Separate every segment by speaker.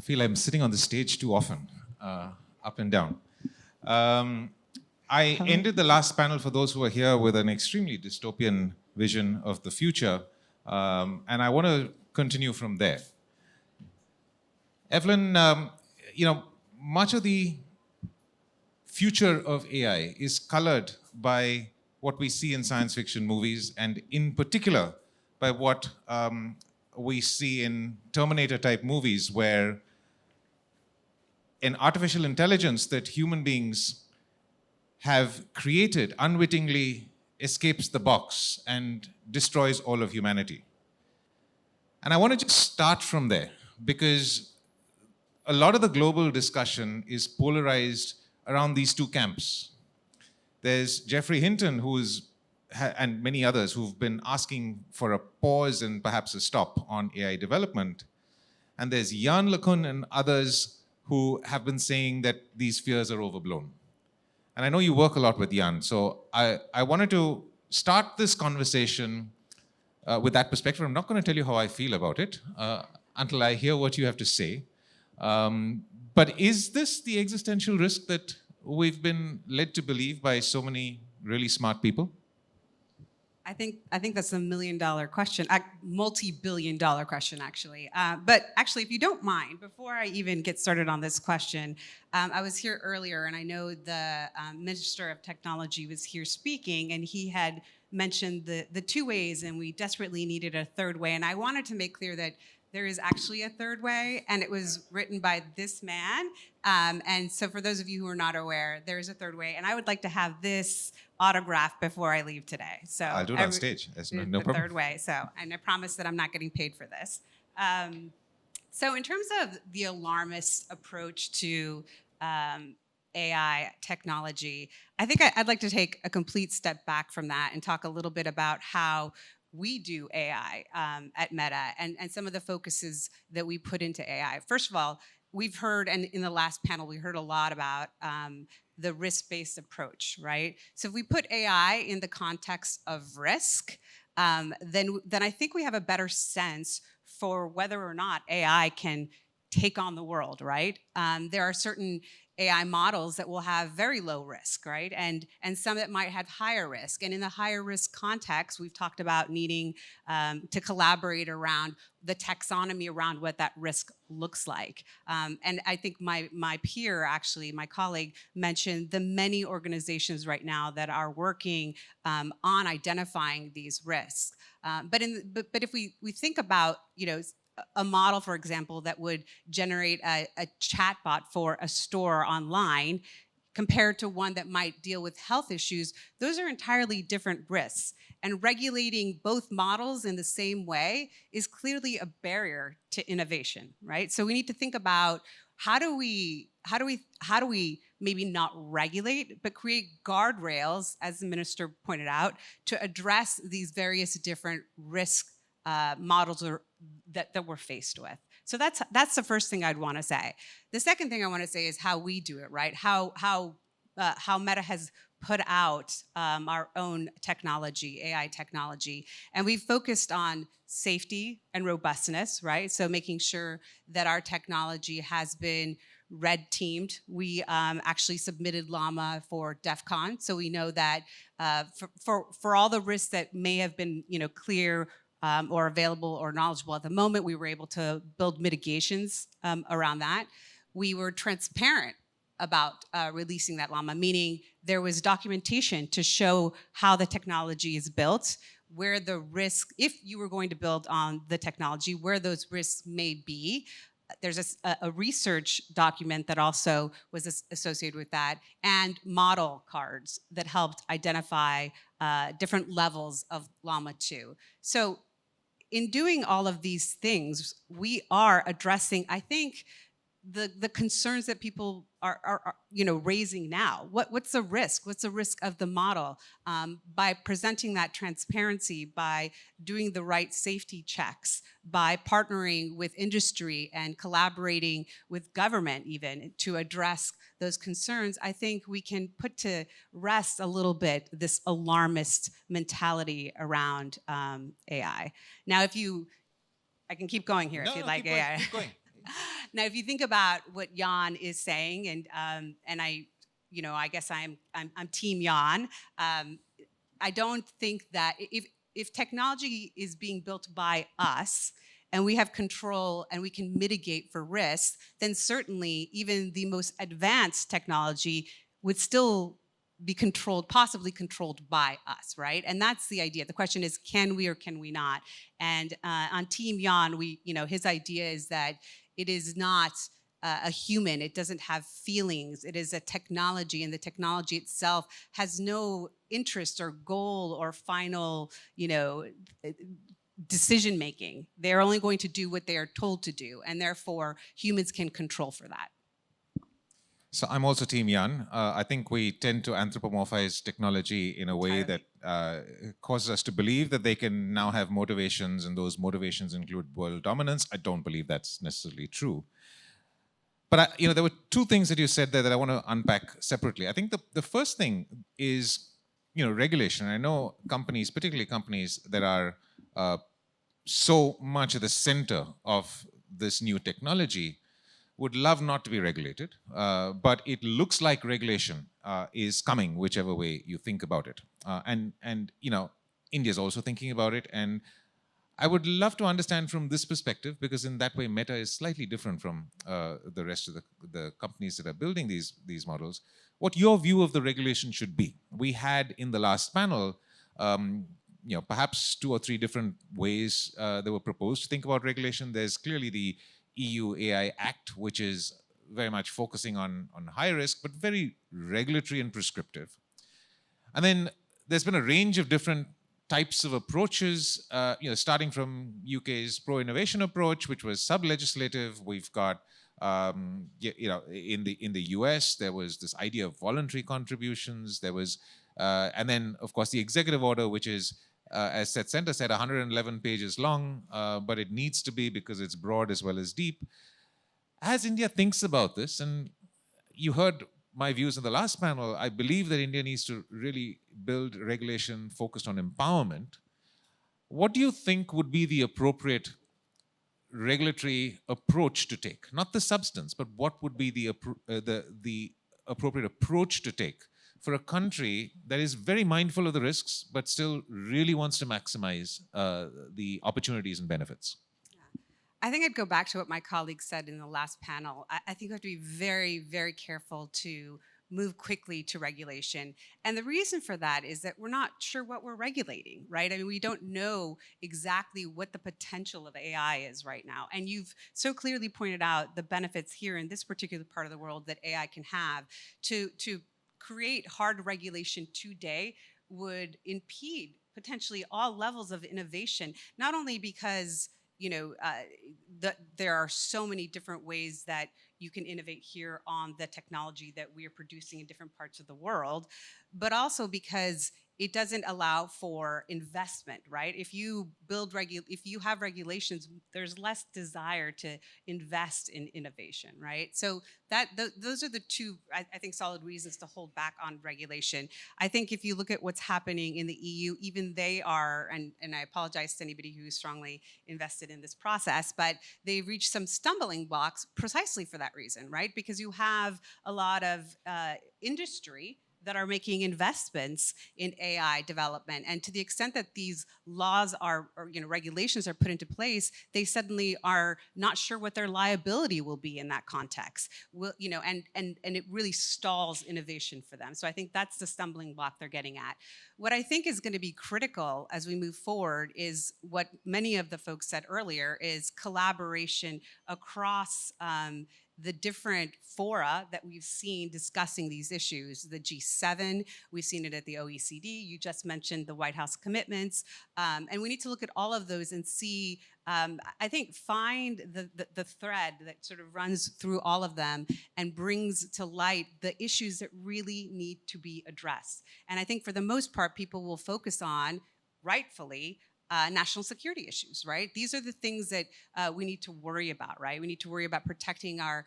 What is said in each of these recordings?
Speaker 1: feel I'm sitting on the stage too often, up and down. I ended the last panel, for those who are here, with an extremely dystopian vision of the future, and I want to continue from there. Evelyn, much of the future of AI is colored by what we see in science fiction movies, and in particular by what we see in Terminator-type movies, where an artificial intelligence that human beings have created unwittingly escapes the box and destroys all of humanity. And I want to just start from there, because a lot of the global discussion is polarized around these two camps. There's Geoffrey Hinton, and many others who've been asking for a pause and perhaps a stop on AI development. And there's Jan LeCun and others who have been saying that these fears are overblown. And I know you work a lot with Jan, so I wanted to start this conversation with that perspective. I'm not going to tell you how I feel about it until I hear what you have to say. But is this the existential risk that we've been led to believe by so many really smart people?
Speaker 2: I think that's $1 million question, multi-billion-dollar question, actually. But actually, if you don't mind, before I even get started on this question, I was here earlier, and I know the Minister of Technology was here speaking, and he had mentioned the two ways, and we desperately needed a third way. And I wanted to make clear that there is actually a third way, and it was written by this man. And so for those of you who are not aware, there is a third way, and I would like to have this autograph before I leave today. So
Speaker 1: I'll do it on stage. That's no problem.
Speaker 2: The third way. So, and I promise that I'm not getting paid for this. So in terms of the alarmist approach to AI technology, I think I'd like to take a complete step back from that and talk a little bit about how we do AI at Meta and some of the focuses that we put into AI. First of all, we've heard, and in the last panel, we heard a lot about the risk-based approach, right? So if we put AI in the context of risk, then I think we have a better sense for whether or not AI can take on the world, right? There are certain AI models that will have very low risk, right? And some that might have higher risk. And in the higher risk context, we've talked about needing to collaborate around the taxonomy around what that risk looks like. And I think my peer, actually, my colleague, mentioned the many organizations right now that are working on identifying these risks. But if we think about, a model, for example, that would generate a chatbot for a store online compared to one that might deal with health issues, those are entirely different risks. And regulating both models in the same way is clearly a barrier to innovation, right? So we need to think about how do we maybe not regulate, but create guardrails, as the minister pointed out, to address these various different risk models that we're faced with. So that's the first thing I'd want to say. The second thing I want to say is how we do it, right? How Meta has put out our own technology, AI technology, and we've focused on safety and robustness, right? So making sure that our technology has been red teamed. We actually submitted Llama for DEF CON, so we know that for all the risks that may have been clear or available or knowledgeable at the moment, we were able to build mitigations around that. We were transparent about releasing that Llama, meaning there was documentation to show how the technology is built, where the risk, if you were going to build on the technology, where those risks may be. There's a research document that also was associated with that, and model cards that helped identify different levels of Llama 2. So in doing all of these things, we are addressing, I think, the concerns that people are raising now. What's the risk? What's the risk of the model? By presenting that transparency, by doing the right safety checks, by partnering with industry and collaborating with government even to address those concerns, I think we can put to rest a little bit this alarmist mentality around AI. Now, I can keep going here if you'd like AI.
Speaker 1: Keep going.
Speaker 2: Now, if you think about what Jan is saying, and I guess I'm Team Jan. I don't think that if technology is being built by us and we have control and we can mitigate for risks, then certainly even the most advanced technology would still be controlled, possibly controlled by us, right? And that's the idea. The question is, can we or can we not? And on Team Jan, his idea is that it is not a human. It doesn't have feelings. It is a technology, and the technology itself has no interest or goal or final, decision making. They're only going to do what they are told to do, and therefore humans can control for that.
Speaker 1: So I'm also Team Jan. I think we tend to anthropomorphize technology in a way that causes us to believe that they can now have motivations, and those motivations include world dominance. I don't believe that's necessarily true. But there were two things that you said there that I want to unpack separately. I think the first thing is regulation. I know companies, particularly companies that are so much at the center of this new technology, would love not to be regulated, but it looks like regulation is coming, whichever way you think about it. And India is also thinking about it, and I would love to understand from this perspective, because in that way, Meta is slightly different from the rest of the companies that are building these models, what your view of the regulation should be. We had in the last panel, perhaps 2 or 3 different ways that were proposed to think about regulation. There's clearly the EU AI Act, which is very much focusing on high risk, but very regulatory and prescriptive. And then there's been a range of different types of approaches, starting from UK's pro-innovation approach, which was sub-legislative. We've got, in the US, there was this idea of voluntary contributions. There was, and then of course the executive order, which is, as Seth Center said, 111 pages long, but it needs to be because it's broad as well as deep. As India thinks about this, and you heard my views in the last panel, I believe that India needs to really build regulation focused on empowerment. What do you think would be the appropriate regulatory approach to take? Not the substance, but what would be the appropriate approach to take for a country that is very mindful of the risks, but still really wants to maximize the opportunities and benefits?
Speaker 2: I think I'd go back to what my colleague said in the last panel. I think we have to be very, very careful to move quickly to regulation. And the reason for that is that we're not sure what we're regulating, right? I mean, we don't know exactly what the potential of AI is right now. And you've so clearly pointed out the benefits here in this particular part of the world that AI can have. To create hard regulation today would impede potentially all levels of innovation, not only because there are so many different ways that you can innovate here on the technology that we are producing in different parts of the world, but also because it doesn't allow for investment, right? If you have regulations, there's less desire to invest in innovation, right? So those are the two, I think, solid reasons to hold back on regulation. I think if you look at what's happening in the EU, even they are, and I apologize to anybody who is strongly invested in this process, but they've reached some stumbling blocks precisely for that reason, right? Because you have a lot of industry that are making investments in AI development. And to the extent that these laws or regulations are put into place, they suddenly are not sure what their liability will be in that context. And it really stalls innovation for them. So I think that's the stumbling block they're getting at. What I think is going to be critical as we move forward is what many of the folks said earlier, is collaboration across the different fora that we've seen discussing these issues. The G7, we've seen it at the OECD, you just mentioned the White House commitments, and we need to look at all of those and see, I think, find the thread that sort of runs through all of them and brings to light the issues that really need to be addressed. And I think for the most part, people will focus on, rightfully, national security issues, right? These are the things that we need to worry about, right? We need to worry about protecting our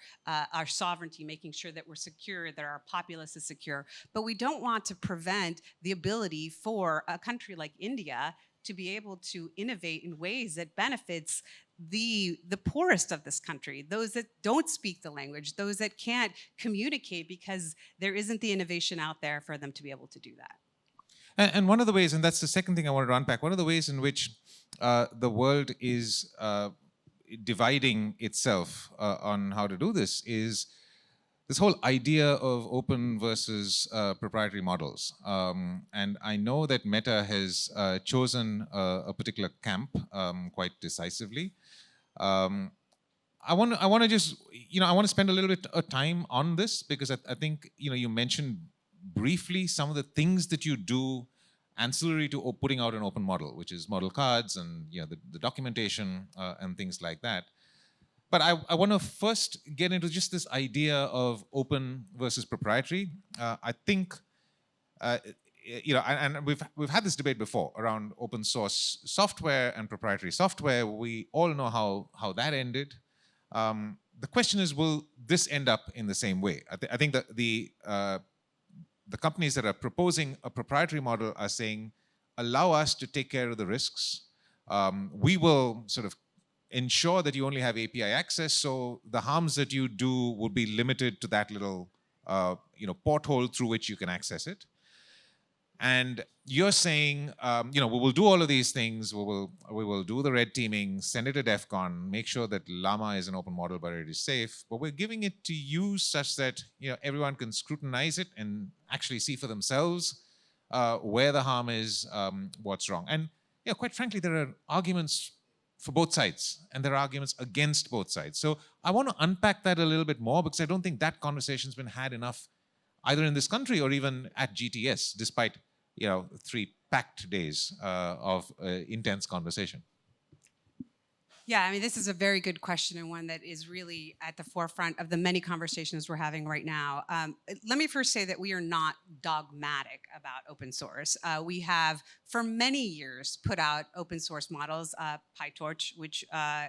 Speaker 2: sovereignty, making sure that we're secure, that our populace is secure. But we don't want to prevent the ability for a country like India to be able to innovate in ways that benefits the poorest of this country, those that don't speak the language, those that can't communicate because there isn't the innovation out there for them to be able to do that.
Speaker 1: And one of the ways, and that's the second thing I wanted to unpack, one of the ways in which the world is dividing itself on how to do this is this whole idea of open versus proprietary models. And I know that Meta has chosen a particular camp quite decisively. I want to just, I want to spend a little bit of time on this because I think, you mentioned briefly some of the things that you do ancillary to putting out an open model, which is model cards and the documentation and things like that. But I want to first get into just this idea of open versus proprietary. I think, and we've had this debate before around open source software and proprietary software. We all know how that ended. The question is, will this end up in the same way? I think that the companies that are proposing a proprietary model are saying, allow us to take care of the risks. We will sort of ensure that you only have API access, so the harms that you do will be limited to that little porthole through which you can access it. And you're saying, we will do all of these things. We will do the red teaming, send it to DEF CON, make sure that Llama is an open model, but it is safe. But we're giving it to you such that everyone can scrutinize it and actually see for themselves where the harm is, what's wrong. And quite frankly, there are arguments for both sides, and there are arguments against both sides. So I want to unpack that a little bit more because I don't think that conversation's been had enough either in this country or even at GTS, despite 3 packed days of intense conversation.
Speaker 2: Yeah, I mean, this is a very good question and one that is really at the forefront of the many conversations we're having right now. Let me first say that we are not dogmatic about open source. We have, for many years, put out open source models. PyTorch, which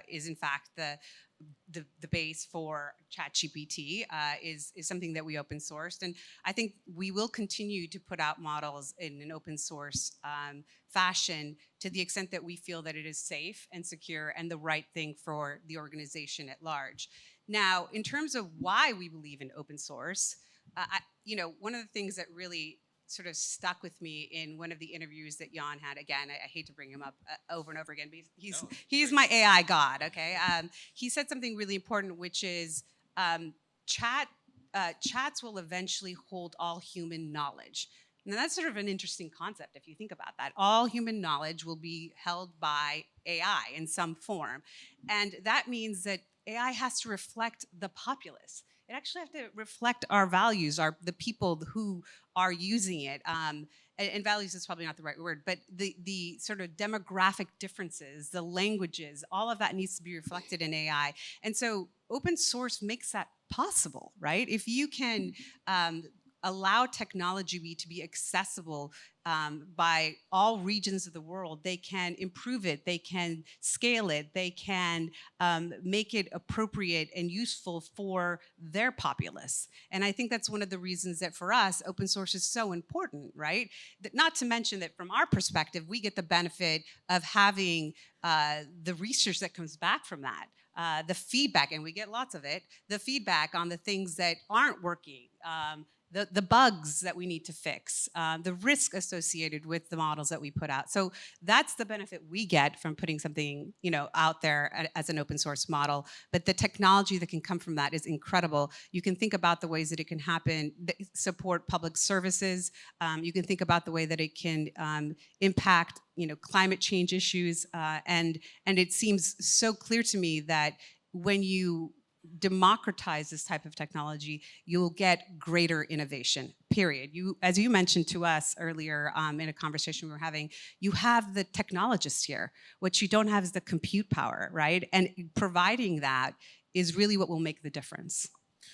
Speaker 2: is in fact the base for ChatGPT, is something that we open sourced. And I think we will continue to put out models in an open source fashion to the extent that we feel that it is safe and secure and the right thing for the organization at large. Now, in terms of why we believe in open source, one of the things that really sort of stuck with me in one of the interviews that Jan had. Again, I hate to bring him up over and over again, but he's my AI god, okay? He said something really important, which is chats will eventually hold all human knowledge. Now that's sort of an interesting concept if you think about that. All human knowledge will be held by AI in some form. And that means that AI has to reflect the populace. It actually has to reflect our values, the people who are using it. And values is probably not the right word, but the sort of demographic differences, the languages, all of that needs to be reflected in AI. And so open source makes that possible, right? If you can allow technology to be accessible by all regions of the world, they can improve it, they can scale it, they can make it appropriate and useful for their populace. And I think that's one of the reasons that for us, open source is so important, right? Not to mention that from our perspective, we get the benefit of having the research that comes back from that. The feedback, and we get lots of it, the feedback on the things that aren't working, the bugs that we need to fix, the risk associated with the models that we put out. So that's the benefit we get from putting something out there as an open source model. But the technology that can come from that is incredible. You can think about the ways that it can happen, support public services. You can think about the way that it can impact climate change issues. And it seems so clear to me that when you democratize this type of technology, you'll get greater innovation, period. As you mentioned to us earlier in a conversation we were having, you have the technologists here. What you don't have is the compute power, right? And providing that is really what will make the difference.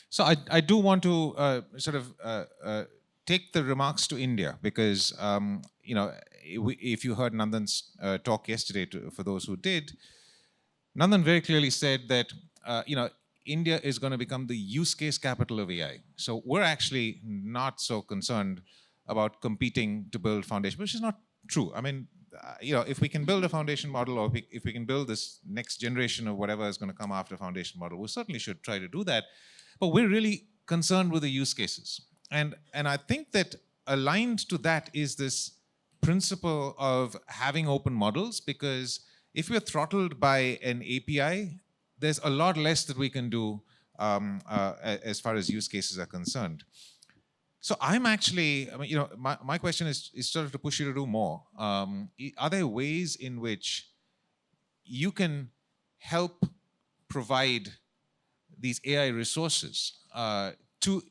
Speaker 1: So I do want to take the remarks to India because, if you heard Nandan's talk yesterday, for those who did, Nandan very clearly said that, India is going to become the use case capital of AI. So we're actually not so concerned about competing to build foundation, which is not true. I mean, if we can build a foundation model, or if we can build this next generation of whatever is going to come after foundation model, we certainly should try to do that. But we're really concerned with the use cases. And I think that aligned to that is this principle of having open models, because if we're throttled by an API, there's a lot less that we can do as far as use cases are concerned. So I'm actually, my question is sort of to push you to do more. Are there ways in which you can help provide these AI resources to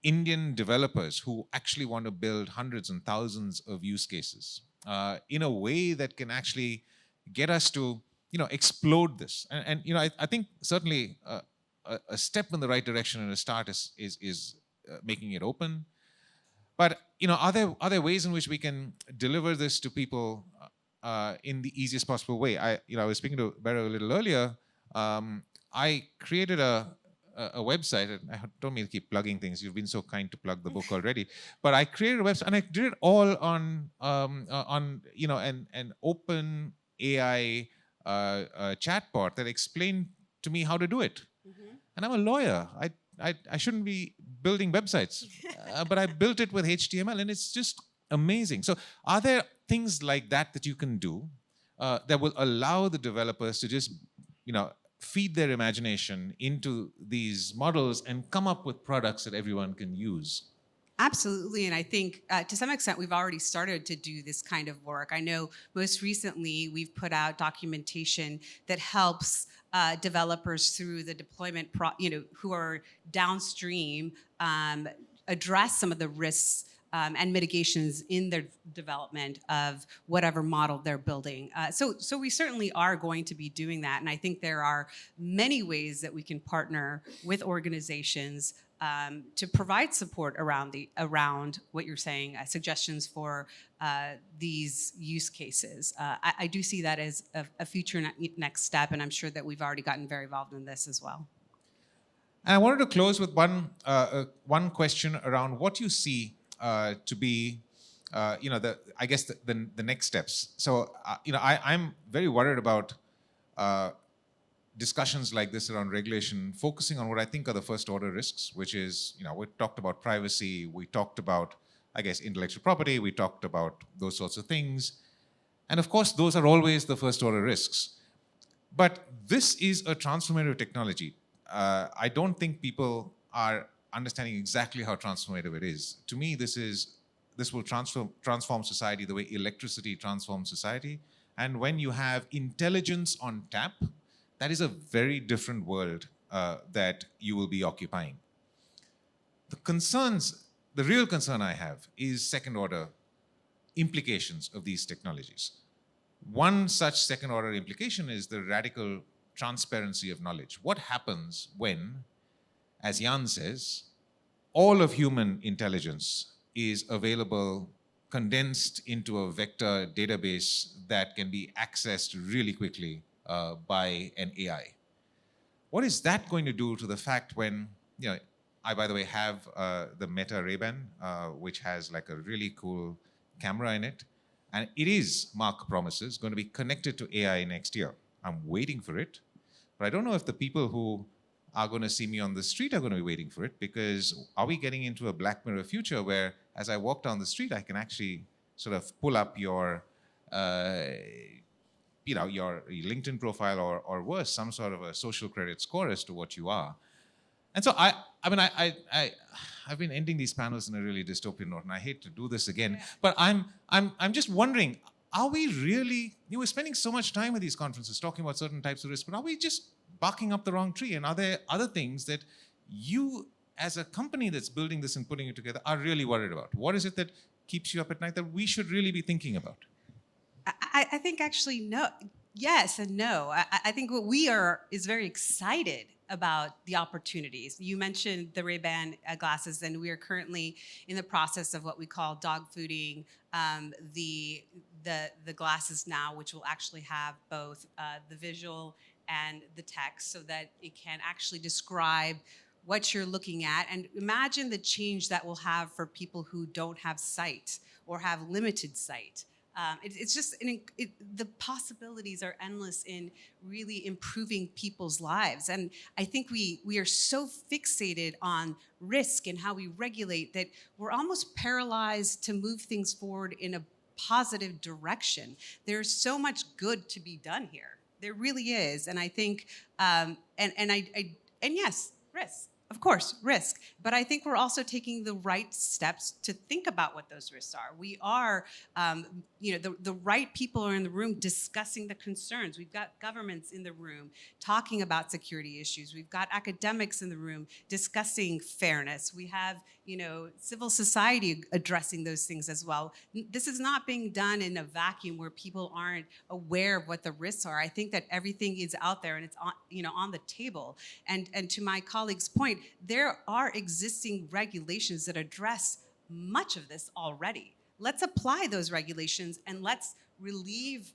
Speaker 1: Indian developers who actually want to build hundreds and thousands of use cases in a way that can actually get us to, explode this? I think certainly a step in the right direction and a start is making it open. But are there ways in which we can deliver this to people in the easiest possible way? I was speaking to Vera a little earlier. I created a website, and I don't mean to keep plugging things. You've been so kind to plug the book already. But I created a website, and I did it all on an open AI chatbot that explained to me how to do it. Mm-hmm. And I'm a lawyer. I shouldn't be building websites, but I built it with HTML, and it's just amazing. So are there things like that you can do that will allow the developers to just, feed their imagination into these models and come up with products that everyone can use?
Speaker 2: Absolutely, and I think to some extent we've already started to do this kind of work. I know most recently we've put out documentation that helps developers through the deployment, who are downstream, address some of the risks and mitigations in their development of whatever model they're building. So we certainly are going to be doing that, and I think there are many ways that we can partner with organizations to provide support around what you're saying, suggestions for these use cases. I do see that as a future next step, and I'm sure that we've already gotten very involved in this as well.
Speaker 1: And I wanted to close with one question around what you see to be, the next steps. So, I'm very worried about discussions like this around regulation, focusing on what I think are the first order risks, which is, we talked about privacy, we talked about, intellectual property, we talked about those sorts of things. And of course, those are always the first order risks. But this is a transformative technology. I don't think people are understanding exactly how transformative it is. To me, this will transform society the way electricity transforms society. And when you have intelligence on tap, that is a very different world that you will be occupying. The real concern I have is second order implications of these technologies. One such second order implication is the radical transparency of knowledge. What happens when, as Jan says, all of human intelligence is available, condensed into a vector database that can be accessed really quickly by an AI? What is that going to do to the fact when, I, by the way, have the Meta Ray-Ban, which has like a really cool camera in it. And it is, Mark promises, going to be connected to AI next year. I'm waiting for it. But I don't know if the people who are going to see me on the street are going to be waiting for it, because are we getting into a Black Mirror future where as I walk down the street, I can actually sort of pull up your LinkedIn profile or worse, some sort of a social credit score as to what you are. And so I've been ending these panels in a really dystopian note, and I hate to do this again, but I'm just wondering, are we really, we're spending so much time at these conferences talking about certain types of risk, but are we just barking up the wrong tree? And are there other things that you, as a company that's building this and putting it together, are really worried about? What is it that keeps you up at night that we should really be thinking about?
Speaker 2: I think actually no, yes and no. I think what we are is very excited about the opportunities. You mentioned the Ray-Ban glasses, and we are currently in the process of what we call dog fooding the glasses now, which will actually have both the visual and the text, so that it can actually describe what you're looking at. And imagine the change that will have for people who don't have sight or have limited sight. It's just the possibilities are endless in really improving people's lives. And I think we are so fixated on risk and how we regulate that we're almost paralyzed to move things forward in a positive direction. There's so much good to be done here. There really is. And I think, and yes, risk. Of course, risk. But I think we're also taking the right steps to think about what those risks are. We are, the right people are in the room discussing the concerns. We've got governments in the room talking about security issues. We've got academics in the room discussing fairness. We have, civil society addressing those things as well. This is not being done in a vacuum where people aren't aware of what the risks are. I think that everything is out there and it's on the table. And to my colleague's point, there are existing regulations that address much of this already. Let's apply those regulations and let's relieve,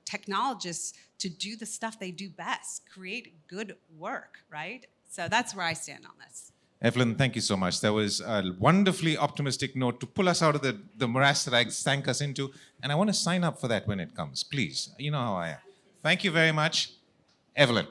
Speaker 2: technologists to do the stuff they do best, create good work, right? So that's where I stand on this.
Speaker 1: Evelyn, thank you so much. That was a wonderfully optimistic note to pull us out of the morass that I sank us into. And I want to sign up for that when it comes. Please, you know how I am. Thank you very much, Evelyn.